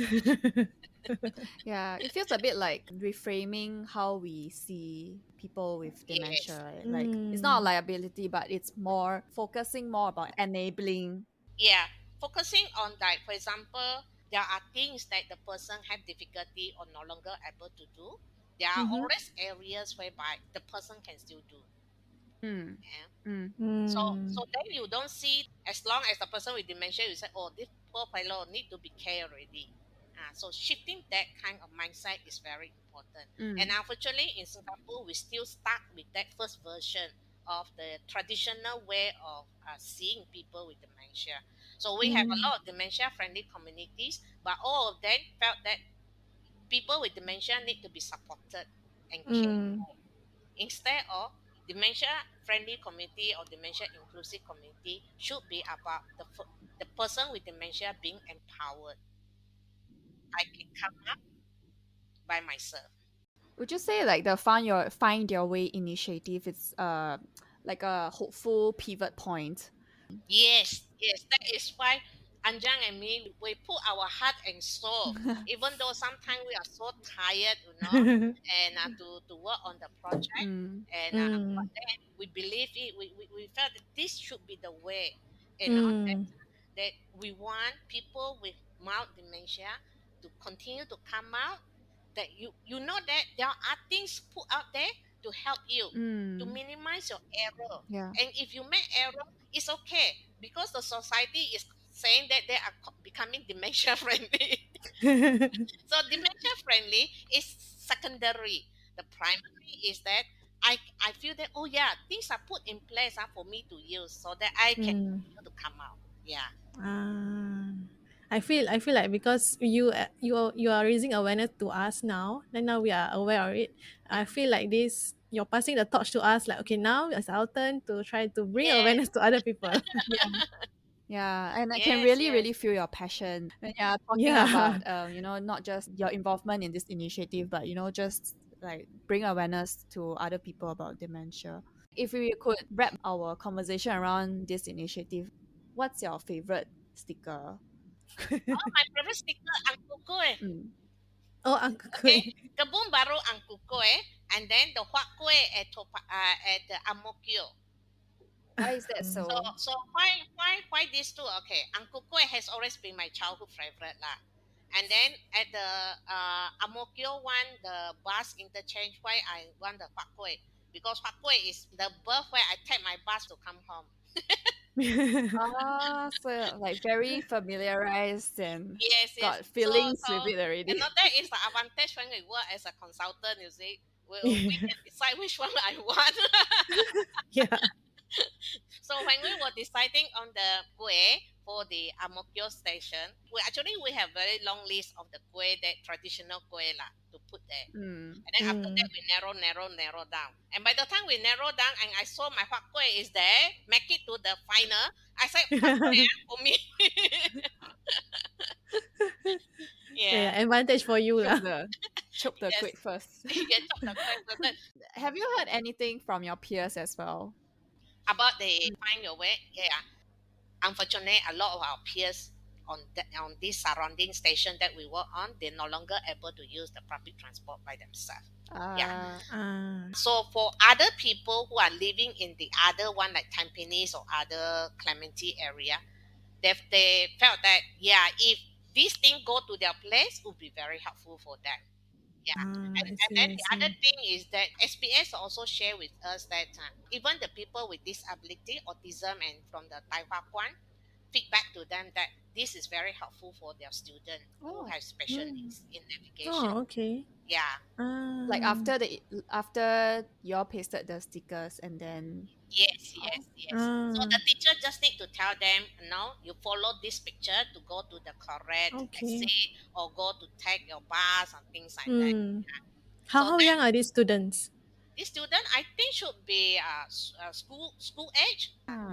Yeah, it feels a bit like reframing how we see people with Yes. dementia, right? Like it's not a Mm. liability, but it's more focusing more about enabling. Yeah, focusing on like for example, there are things that the person have difficulty or no longer able to do. There are Mm-hmm. always areas whereby the person can still do. Mm, Yeah. mm, So Mm. then you don't see as long as the person with dementia, you say, oh, this poor fellow need to be cared already. So shifting that kind of mindset is very important. And mm, unfortunately, in Singapore, we still stuck with that first version of the traditional way of seeing people with dementia. So we have a Mm. lot of dementia-friendly communities, but all of them felt that people with dementia need to be supported and cared Mm. for instead of dementia friendly community or dementia inclusive community should be about the person with dementia being empowered. I can come up by myself. would you say like the find your way initiative is like a hopeful pivot point? Yes, yes, that is why Anjang and me we put our heart and soul, even though sometimes we are so tired, and to work on the project, Mm, and but Mm. then we believe it. We felt that this should be the way, Mm. that we want people with mild dementia to continue to come out. That you know that there are things put out there to help you to mm, minimize your error, yeah. and if you make error, it's okay because the society is saying that they are becoming dementia friendly. So dementia friendly is secondary. The primary is that I feel that oh yeah, things are put in place for me to use so that I can Mm. continue to come out. Yeah. Ah, I feel like because you are raising awareness to us now, then now we are aware of it. I feel like this you're passing the torch to us. Like okay, now it's our turn to try to bring Yes. awareness to other people. Yeah, and I can Yes. really, Yes. really feel your passion when you're talking Yeah. about, not just your involvement in this initiative, but just like bring awareness to other people about dementia. If we could wrap our conversation around this initiative, what's your favorite sticker? Oh, my favorite sticker, Ang Kukoy. Mm. Oh, Uncle Okay. Kueh. Kebun Baru Ang Kukoy, and then the Huat Kueh at the Amokyo. Why is that So so? so why these two? Okay, Uncle Kue has always been my childhood favorite lah. And then at the Amokyo one, the bus interchange, why I want the Huat Kue? Because Huat Kue is the berth where I take my bus to come home. Ah, so like very familiarized and Yes, yes. got So feelings so with it already. that is the advantage when we work as a consultant. You see, we Yeah. can decide which one I want. Yeah. So when we were deciding on the kueh for the Amokyo station, we have very long list of the kueh that traditional kueh lah to put there. Mm. And then after that Mm. we narrow down. And by the time we narrow down and I saw my huat kueh is there, make it to the final, I said huat kueh for me. So Yeah. yeah, advantage for you Choke lah. the choke the Yes. quid first. You can chop the kueh first. Have you heard anything from your peers as well? About the find your way, yeah. Unfortunately, a lot of our peers on this surrounding station that we work on, they're no longer able to use the public transport by themselves. Yeah. Ah. Ah. So for other people who are living in the other one like Tampines or other Clementi area, they felt that yeah, if this thing go to their place, would be very helpful for them. Yeah. Ah, I And then see, I the other see. thing is that SBS also share with us that even the people with disability, autism, and from the Tai Hwa Kwan, feedback to them that this is very helpful for their student who Oh. have special Mm. needs in navigation. Oh, okay. Yeah. Like Ah. after y'all pasted the stickers and then. Yes, Oh. yes, yes. So Ah. the teacher just need to tell them, no, you follow this picture to go to the correct Okay. exit or go to take your bus and things like that. Hmm. How So how then young are these students? this student, I think, should be school age.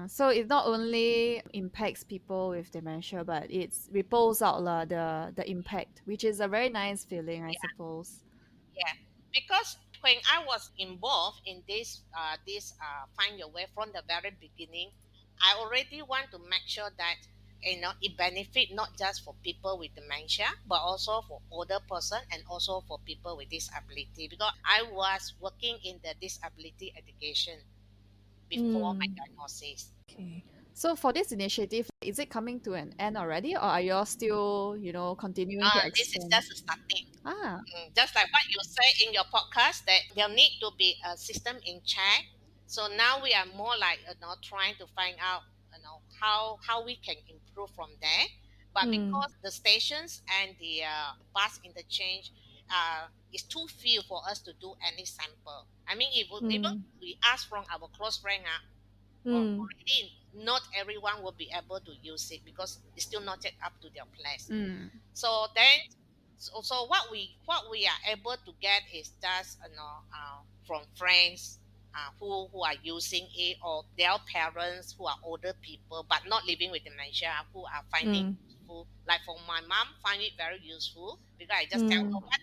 So it not only impacts people with dementia, but it's ripples out lah, the impact, which is a very nice feeling, I Yeah, suppose. yeah. Because when I was involved in this find your way from the very beginning, I already want to make sure that it benefit not just for people with dementia, but also for older person and also for people with disability. Because I was working in the disability education before my Hmm. diagnosis. Okay. So for this initiative, is it coming to an end already, or are you all still, continuing to This is expand? just a starting. Ah. Just like what you say in your podcast, that there need to be a system in check. So now we are more like trying to find out how we can improve from there. But Hmm. because the stations and the bus interchange is too few for us to do any sample. I mean, if we, even Hmm. we ask from our close friend, Hmm. already not everyone will be able to use it because it's still not yet up to their place. Mm. So then, so what we are able to get is just from friends who are using it or their parents who are older people but not living with dementia who are finding Hmm. useful. Like for my mom, find it very useful because I just tell Hmm. her what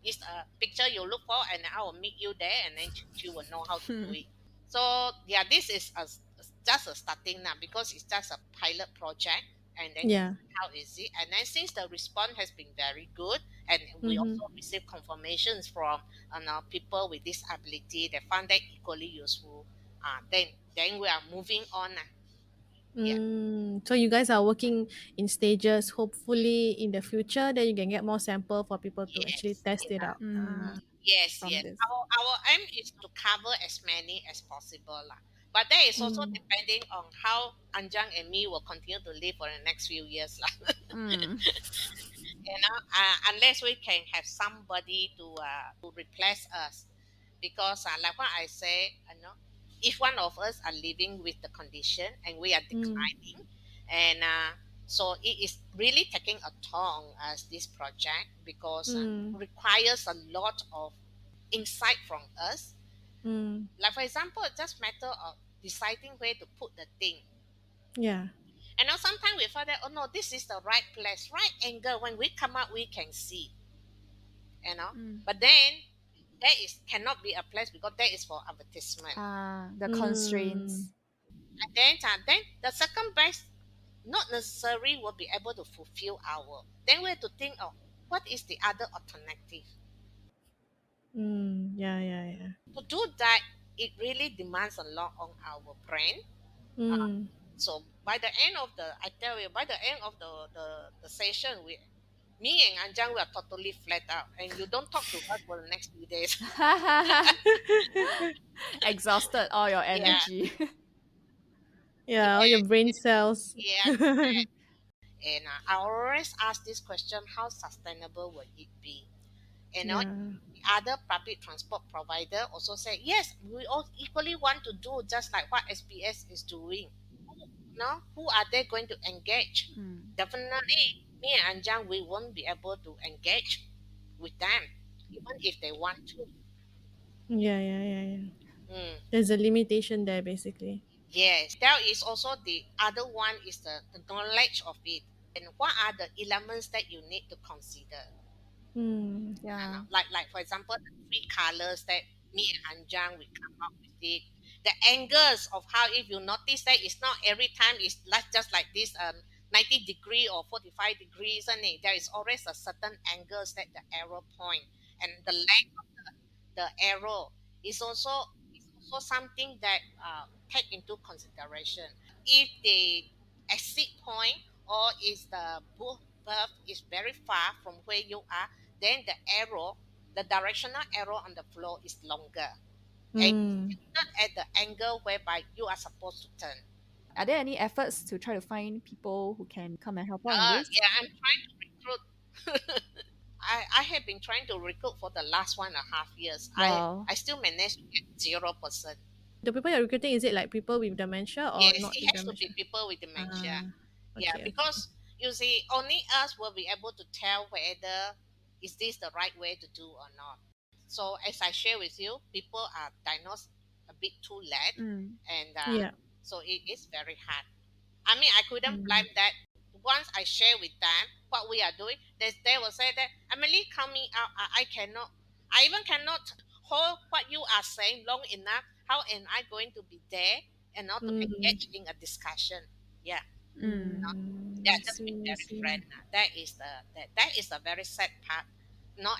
is a picture you look for and I will meet you there and then she will know how to do it. So yeah, this is just a starting now because it's just a pilot project and then to Yeah. see how is it. And then since the response has been very good, and we Mm-hmm. also receive confirmations from people with disability that found that equally useful. Then we are moving on. Yeah. Mm. So you guys are working in stages. Hopefully, in the future, that you can get more sample for people to actually Yes. test it Yeah. out. Mm. Ah. Yes. From Yes. this. Our aim is to cover as many as possible, lah. But that is also Mm. depending on how Anjang and me will continue to live for the next few years, lah. Mm. Unless we can have somebody to replace us, because like what I say, if one of us are living with the condition and we are Mm. declining, and so it is really taking a toll on us this project because Mm. requires a lot of insight from us. Mm. Like for example, it's just matter of deciding where to put the thing. Yeah. And now sometimes we find that, oh no, this is the right place, right angle. When we come out, we can see, you know. Mm. But then that is cannot be a place because that is for advertisement. The Mm. constraints. And then the second best not necessarily will be able to fulfill our. Then we have to think of what is the other alternative. Mm. Yeah. Yeah. Yeah. To do that, it really demands a lot on our brain. Uh, Mm. so by the end of the, I tell you, by the end of the session, me and Anjang were totally flat out, and you don't talk to us for the next few days. Exhausted all your Yeah, energy. Yeah. All your yeah, brain cells. yeah, correct. And I always ask this question: how sustainable will it be? Yeah. The other public transport provider also say yes, we all equally want to do just like what SBS is doing. Who are they going to engage? Mm. Definitely, me and Anjang, we won't be able to engage with them, even if they want to. Yeah. Yeah. Yeah. Yeah. Mm. There's a limitation there, basically. Yes, there is also the other one is the knowledge of it and what are the elements that you need to consider. Mm. Yeah. Like for example, the three colors that me and Anjang we come up with it. The angles of how if you notice that it's not every time it's like just like this 90 degree or 45 degrees, and there is always a certain angles that the arrow point, and the length of the arrow is also something that take into consideration. If the exit point or is the birth is very far from where you are, then the directional arrow on the floor is longer, and Mm. it's not at the angle whereby you are supposed to turn. Are there any efforts to try to find people who can come and help out in this? Yeah, I'm trying to recruit. I have been trying to recruit for the last 1.5 years. Wow. I still managed to get 0%. The people you're recruiting, is it like people with dementia or Yes, not it with has to be dementia? people with dementia. Ah, Yeah, okay, okay. because you see, only us will be able to tell whether is this the right way to do or not. So as I share with you, people are diagnosed a bit too late, Mm. and Yeah. so it is very hard. I mean, I couldn't Mm. blame that. Once I share with them what we are doing, they will say that Emily, coming out, I cannot, I even cannot hold what you are saying long enough. How am I going to be there and not to Mm. engage in a discussion? Yeah, Mm. yeah, I just be see, I very see. frank. That is a very sad part.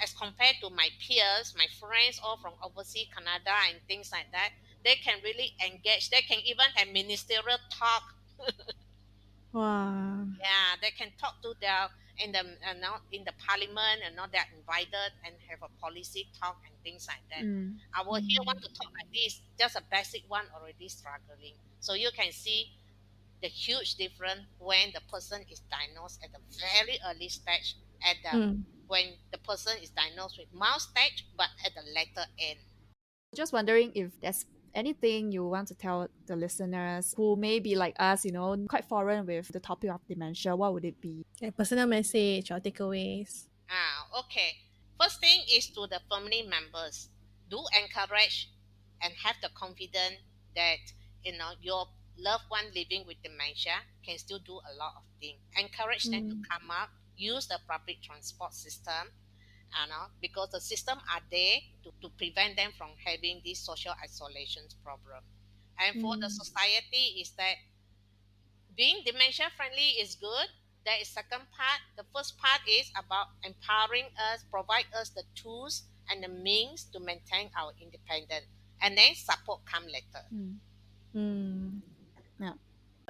As compared to my peers, my friends, all from overseas, Canada and things like that, they can really engage. They can even have ministerial talk. Wow. Yeah, they can talk to their in the now in the parliament, and now they're invited and have a policy talk and things like that. Mm. Our here want Mm. to talk like this, just a basic one already struggling. So you can see the huge difference when the person is diagnosed at the very early stage, at the Mm. when the person is diagnosed with mild stage, but at the later end. Just wondering if there's anything you want to tell the listeners who may be like us, quite foreign with the topic of dementia. What would it be? Like personal message or takeaways. Okay. First thing is to the family members. Do encourage and have the confidence that your loved one living with dementia can still do a lot of things. Encourage them to Mm. come up, use the public transport system, because the system are there to prevent them from having this social isolation problem. And for the Mm. society is that being dementia friendly is good. There is second part. The first part is about empowering us, provide us the tools and the means to maintain our independence, and then support come later. Mm. Mm. Yeah.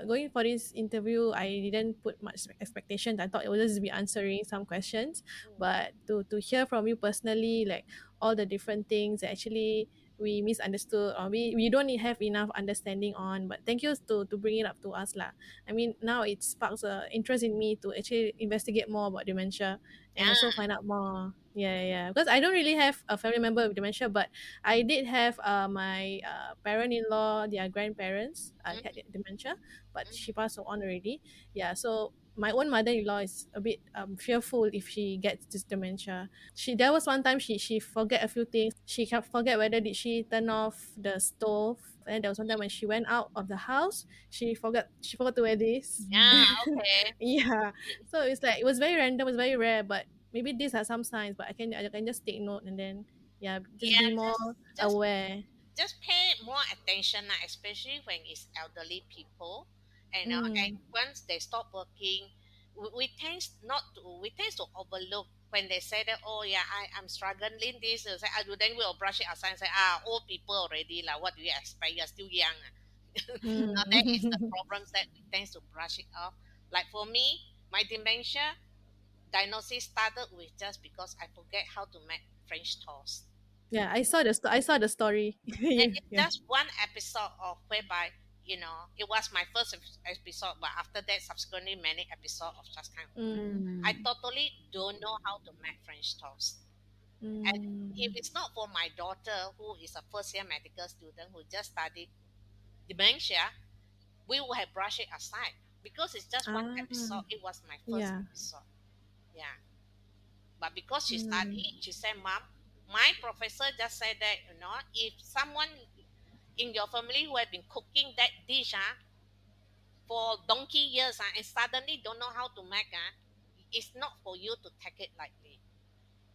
Going for this interview, I didn't put much expectations. I thought it would just be answering some questions, but to hear from you personally, like all the different things that actually we misunderstood or we don't have enough understanding on. But thank you to bring it up to us lah. I mean, now it sparks a interest in me to actually investigate more about dementia and also Yeah. find out more. Yeah, yeah. Because I don't really have a family member with dementia, but I did have my parent-in-law, their grandparents had Mm, dementia, but mm, she passed on already. Yeah, so my own mother-in-law is a bit fearful if she gets this dementia. There was one time she forget a few things. She can't forget whether did she turn off the stove. And there was one time when she went out of the house, she forgot to wear this. yeah. Okay. Yeah, so it's like it was very random, it was very rare, but maybe these are some signs. But I can just take note and then yeah, just Yeah. be more Just aware. just pay more attention, especially when it's elderly people, and Mm. once they stop working, we tend to overlook when they say that, oh yeah, I'm struggling this, say, then we'll brush it aside and say, old people already, like, what do you expect, you're still young. Now that is the Mm. problems that we tend to brush it off. Like for me, my dementia diagnosis started with just because I forget how to make French toast. Yeah, I saw the story. And Yeah, it's yeah. just one episode of whereby, it was my first episode, but after that, subsequently many episodes of just kind of that. Mm. I Mm. totally don't know how to make French toast. And if Mm. it's not for my daughter, who is a first year medical student who just studied dementia, we would have brushed it aside because it's just one Ah, episode. It was my first yeah. episode. Yeah. But because she Mm. studied, she said, Mom, my professor just said that, if someone in your family who have been cooking that dish for donkey years and suddenly don't know how to make, it's not for you to take it lightly.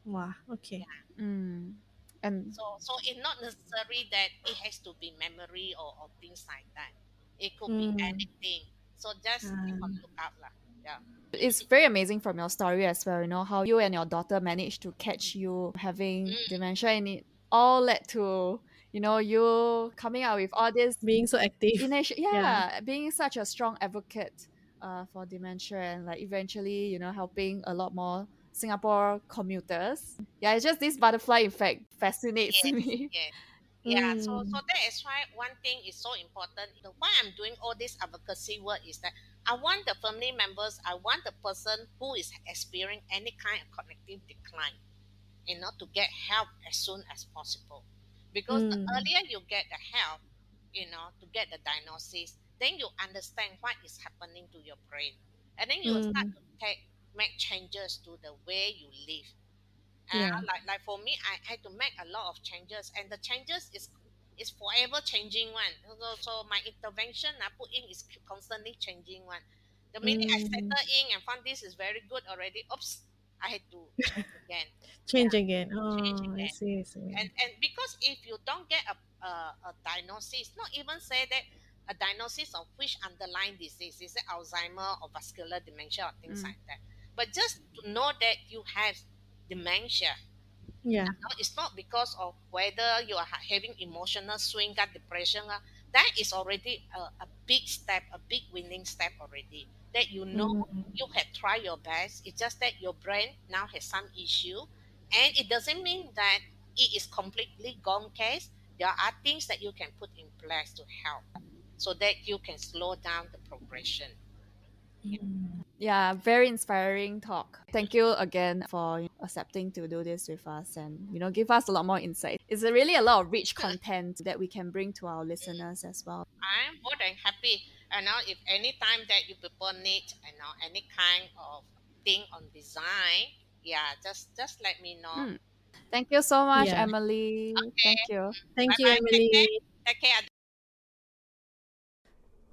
Wow, okay. Yeah. Mm. And So it's not necessary that it has to be memory or things like that. It could be Mm. anything. So just keep a Ah, lookout lah. Yeah. It's very amazing from your story as well, how you and your daughter managed to catch you having Mm, dementia, and it all led to, you coming out with all this Being so active. Yeah. yeah, being such a strong advocate for dementia, and like eventually, helping a lot more Singapore commuters. Yeah, it's just this butterfly effect fascinates yes, me. yes. Yeah, so Mm. that is why one thing is so important. Why I'm doing all this advocacy work is that I want the family members, I want the person who is experiencing any kind of cognitive decline, to get help as soon as possible. Because the Mm. earlier you get the help, to get the diagnosis, then you understand what is happening to your brain. And then you will start Mm. to make changes to the way you live. Yeah. Like for me, I had to make a lot of changes, and the changes is forever changing one. So my intervention I put in is constantly changing one. The minute I Mm. settle in and found this is very good already, oops, I had to change again. Yeah, Change again. change Oh, I again. see. I see. And because if you don't get a diagnosis, not even say that a diagnosis of which underlying disease is it Alzheimer or vascular dementia or things Mm. like that, but just to know that you have dementia. Yeah. No, it's not because of whether you are having emotional swing, got depression. That is already a big step, a big winning step already. That Mm. you have tried your best. It's just that your brain now has some issue, and it doesn't mean that it is completely gone case. There are things that you can put in place to help, so that you can slow down the progression. Yeah. Mm. Yeah, very inspiring talk. Thank you again for accepting to do this with us, and give us a lot more insight. It's really a lot of rich content that we can bring to our listeners as well. I'm more than happy. And now, if any time that you people need, any kind of thing on design, yeah, just let me know. Mm. Thank you so much, Yeah. Emily. Okay. Thank you. Bye Thank you, bye. Take care. Emily. Take care.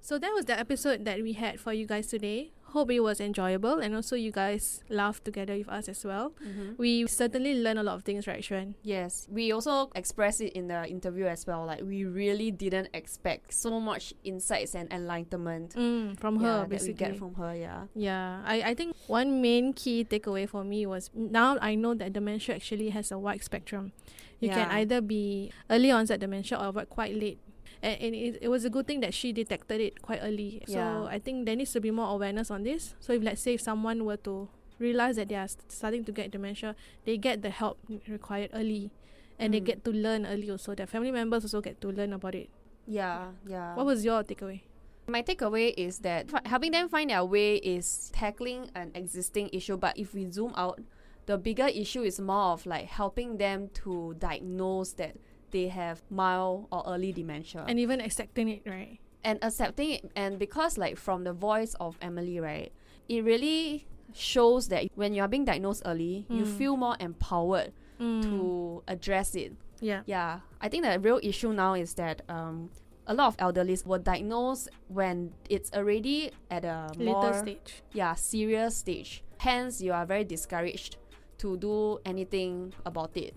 So that was the episode that we had for you guys today. Hope it was enjoyable and also you guys laughed together with us as well. Mm-hmm. We certainly learned a lot of things, right, Xuan? Yes, we also expressed it in the interview as well. Like, we really didn't expect so much insights and enlightenment. From Yeah, her, that we basically. get from her. Yeah. Yeah, I think one main key takeaway for me was now I know that dementia actually has a wide spectrum. You can Yeah. either be early onset dementia or quite late. And it was a good thing that she detected it quite early. So Yeah. I think there needs to be more awareness on this. So if let's say if someone were to realize that they are starting to get dementia, they get the help required early. And they get to learn early also. Their family members also get to learn about it. Yeah. Yeah. What was your takeaway? My takeaway is that helping them find their way is tackling an existing issue, but if we zoom out, the bigger issue is more of like helping them to diagnose that they have mild or early dementia, And even accepting it, right? and accepting it. And because like from the voice of Emily, right, it really shows that when you're being diagnosed early, you feel more empowered to address it. Yeah. Yeah, I think the real issue now is that a lot of elderlies were diagnosed when it's already at a more Later stage. serious stage. Hence, you are very discouraged to do anything about it.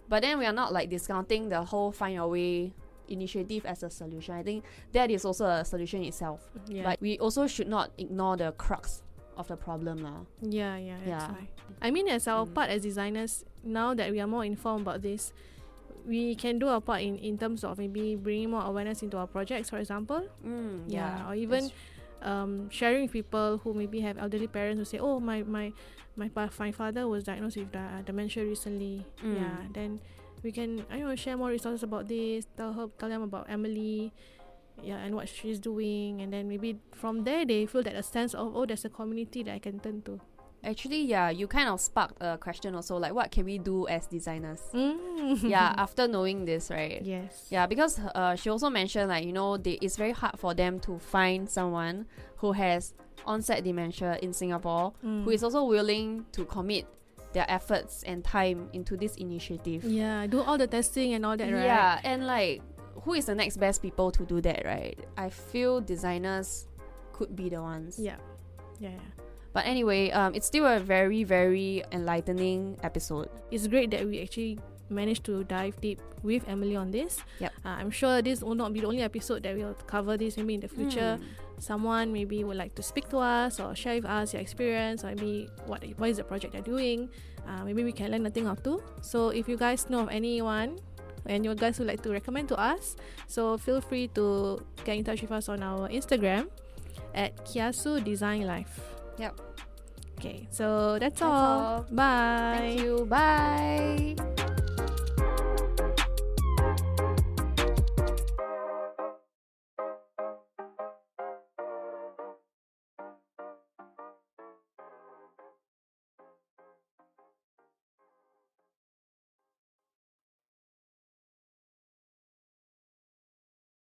But then we are not like discounting the whole Find Your Way initiative as a solution. I think that is also a solution itself. Yeah. But we also should not ignore the crux of the problem now. Yeah, that's Yeah. why. I mean, as our part as designers, now that we are more informed about this, we can do our part in terms of maybe bringing more awareness into our projects, for example. Yeah. Or even sharing with people who maybe have elderly parents who say, oh, my father was diagnosed with dementia recently. Yeah, then we can share more resources about this, tell them about Emily, and what she's doing, and then maybe from there they feel that a sense of, oh, there's a community that I can turn to. Actually, yeah, you kind of sparked a question also, like what can we do as designers? Mm. Yeah, after knowing this, right? Yes. Yeah, because she also mentioned like, it's very hard for them to find someone who has onset dementia in Singapore who is also willing to commit their efforts and time into this initiative. Yeah, do all the testing and all that, right? Yeah, and like, who is the next best people to do that, right? I feel designers could be the ones. Yeah. But anyway, it's still a very, very enlightening episode. It's great that we actually managed to dive deep with Emily on this. Yep. I'm sure this will not be the only episode that we'll cover this. Maybe in the future, someone maybe would like to speak to us or share with us your experience, or maybe what is the project they're doing. Maybe we can learn a thing or two. So if you guys know of anyone and you guys would like to recommend to us, so feel free to get in touch with us on our Instagram at Kiasu Design Life. Yep. Okay, so that's all. Bye. Thank you. Bye.